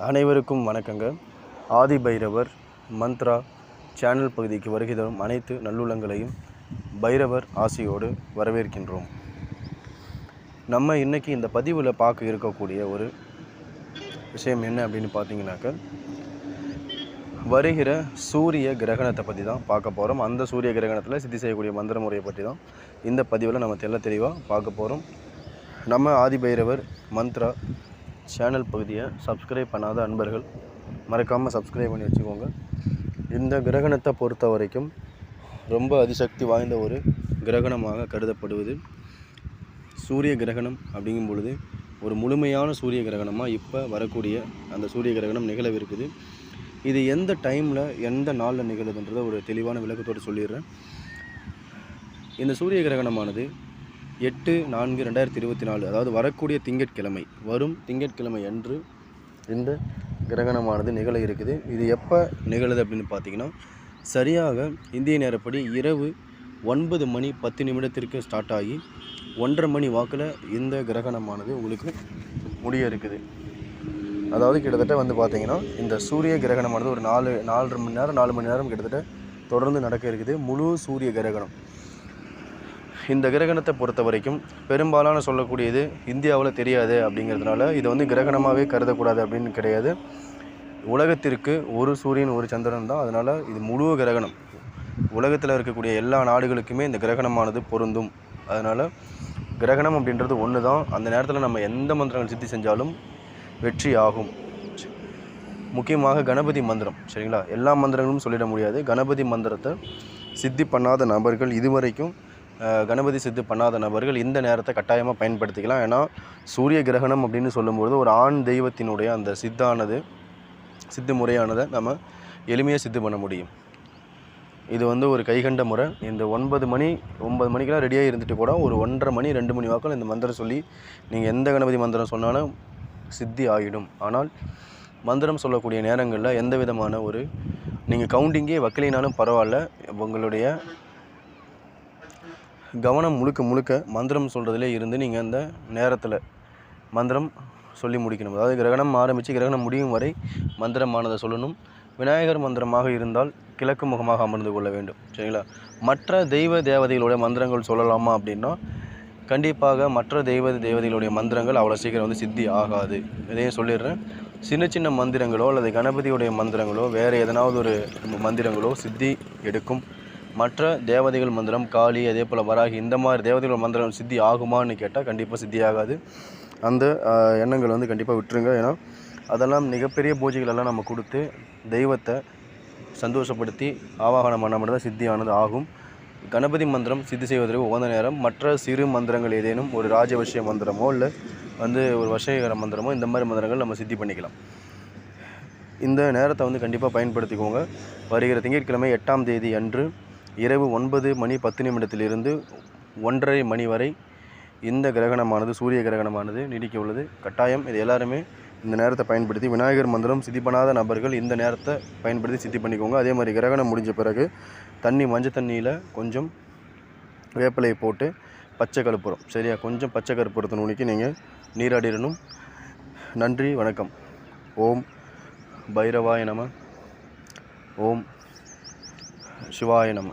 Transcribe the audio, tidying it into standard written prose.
அனைவருக்கும் வணக்கங்க. ஆதி பைரவர் மந்த்ரா சேனல் பகுதிக்கு வருகை தரும் அனைத்து நல்லுள்ளங்களையும் பைரவர் ஆசியோடு வரவேற்கின்றோம். நம்ம இன்றைக்கி இந்த பதிவில் பார்க்க இருக்கக்கூடிய ஒரு விஷயம் என்ன அப்படின்னு பார்த்தீங்கன்னாக்க, வருகிற சூரிய கிரகணத்தை பற்றி தான் பார்க்க போகிறோம். அந்த சூரிய கிரகணத்தில் சித்தி செய்யக்கூடிய மந்திர முறையை பற்றி தான் இந்த பதிவில் நம்ம தெளிவாக பார்க்க போகிறோம். நம்ம ஆதி பைரவர் மந்த்ரா சேனல் பகுதியை சப்ஸ்கிரைப் பண்ணாத அன்பர்கள் மறக்காமல் சப்ஸ்கிரைப் பண்ணி வச்சுக்கோங்க. இந்த கிரகணத்தை பொறுத்த வரைக்கும் ரொம்ப அதிசக்தி வாய்ந்த ஒரு கிரகணமாக கருதப்படுவது சூரிய கிரகணம். அப்படிங்கும் பொழுது ஒரு முழுமையான சூரிய கிரகணமாக இப்போ வரக்கூடிய அந்த சூரிய கிரகணம் நிகழவிருக்குது. இது எந்த டைமில் எந்த நாளில் நிகழுதுன்றதை ஒரு தெளிவான விளக்கத்தோடு சொல்லிடுறேன். இந்த சூரிய கிரகணமானது 8/4/2024 அதாவது வரக்கூடிய திங்கட்கிழமை, வரும் திங்கட்கிழமை அன்று இந்த கிரகணமானது நிகழ இருக்குது. இது எப்போ நிகழுது அப்படின்னு பார்த்தீங்கன்னா, சரியாக இந்திய நேரப்படி இரவு 9:10 ஸ்டார்ட் ஆகி 1:30 மணி வாக்கில் இந்த கிரகணமானது உங்களுக்கு முடிய இருக்குது. அதாவது கிட்டத்தட்ட பார்த்தீங்கன்னா இந்த சூரிய கிரகணமானது ஒரு 4 மணி நேரம் கிட்டத்தட்ட தொடர்ந்து நடக்க இருக்குது. முழு சூரிய கிரகணம். இந்த கிரகணத்தை பொறுத்த வரைக்கும் பெரும்பாலான சொல்லக்கூடியது இந்தியாவில் தெரியாது அப்படிங்கிறதுனால இதை கிரகணமாகவே கருதக்கூடாது அப்படின்னு கிடையாது. உலகத்திற்கு ஒரு சூரியன் ஒரு சந்திரன் தான். அதனால் இது முழு கிரகணம். உலகத்தில் இருக்கக்கூடிய எல்லா நாடுகளுக்குமே இந்த கிரகணமானது பொருந்தும். அதனால் கிரகணம் அப்படின்றது ஒன்று தான். அந்த நேரத்தில் நம்ம எந்த மந்திரங்கள் சித்தி செஞ்சாலும் வெற்றி ஆகும். முக்கியமாக கணபதி மந்திரம், சரிங்களா? எல்லா மந்திரங்களும் சொல்லிட முடியாது. கணபதி மந்திரத்தை சித்தி பண்ணாத நபர்கள், இதுவரைக்கும் கணபதி சித்து பண்ணாத நபர்கள் இந்த நேரத்தை கட்டாயமாக பயன்படுத்திக்கலாம். ஏன்னா சூரிய கிரகணம் அப்படின்னு சொல்லும்போது ஒரு ஆண் தெய்வத்தினுடைய அந்த சித்து முறையானதை நம்ம எளிமையாக சித்து பண்ண முடியும். இது ஒரு கைகண்ட முறை. இந்த 9 மணிக்கெலாம் ரெடியாக இருந்துட்டு கூட ஒரு 1:30 மணி 2 மணி வாக்கில் இந்த மந்திரம் சொல்லி நீங்கள் எந்த கணபதி மந்திரம் சொன்னாலும் சித்தி ஆகிடும். ஆனால் மந்திரம் சொல்லக்கூடிய நேரங்களில் எந்த விதமான நீங்கள் கவுண்டிங்கே வைக்கலினாலும் பரவாயில்ல, உங்களுடைய கவனம் முழுக்க மந்திரம் சொல்கிறதுலே இருந்து நீங்கள் அந்த நேரத்தில் மந்திரம் சொல்லி முடிக்கணும். அதாவது கிரகணம் ஆரம்பித்து கிரகணம் முடியும் வரை மந்திரமானதை சொல்லணும். விநாயகர் மந்திரமாக இருந்தால் கிழக்கு முகமாக அமர்ந்து கொள்ள வேண்டும், சரிங்களா? மற்ற தெய்வ தேவதைகளுடைய மந்திரங்கள் சொல்லலாமா அப்படின்னா, கண்டிப்பாக மற்ற தேவதைகளுடைய மந்திரங்கள் அவ்வளோ சீக்கிரம் சித்தி ஆகாது. இதையும் சொல்லிடுறேன். சின்ன மந்திரங்களோ அல்லது கணபதியுடைய மந்திரங்களோ வேறு எதனாவது ஒரு மந்திரங்களோ சித்தி எடுக்கும். மற்ற தேவதைகள் மந்திரம், காளி, அதே போல் வராகி, இந்த மாதிரி தேவதைகள் மந்திரம் சித்தி ஆகுமான்னு கேட்டால் கண்டிப்பாக சித்தி ஆகாது. அந்த எண்ணங்கள் கண்டிப்பாக விட்டுருங்க. ஏன்னா அதெல்லாம் மிகப்பெரிய பூஜைகளெல்லாம் நம்ம கொடுத்து தெய்வத்தை சந்தோஷப்படுத்தி ஆவாகனம் பண்ண மட்டும் தான் சித்தியானது ஆகும். கணபதி மந்திரம் சித்தி செய்வதற்கு உகந்த நேரம். மற்ற சிறு மந்திரங்கள் ஏதேனும் ஒரு ராஜவசிய மந்திரமோ இல்லை ஒரு வசீகர மந்திரமோ இந்த மாதிரி மந்திரங்கள் நம்ம சித்தி பண்ணிக்கலாம். இந்த நேரத்தை கண்டிப்பாக பயன்படுத்திக்கோங்க. வருகிற திங்கட்கிழமை 8ஆம் தேதி அன்று இரவு 9:10 1:30 மணி வரை இந்த கிரகணமானது சூரிய கிரகணமானது நீடிக்க உள்ளது. கட்டாயம் இது எல்லாருமே இந்த நேரத்தை பயன்படுத்தி விநாயகர் மந்திரம் சித்தி பண்ணாத நபர்கள் இந்த நேரத்தை பயன்படுத்தி சித்தி பண்ணிக்கோங்க. அதே மாதிரி கிரகணம் முடிஞ்ச பிறகு மஞ்சள் தண்ணியில் கொஞ்சம் வேப்பிலையை போட்டு பச்சை கற்பூரம், சரியா, கொஞ்சம் பச்சை கற்பூரத்தை நுணுக்கி நீங்கள் நீராடிடணும். நன்றி, வணக்கம். ஓம் பைரவாய நம. ஓம் சிவாய நம.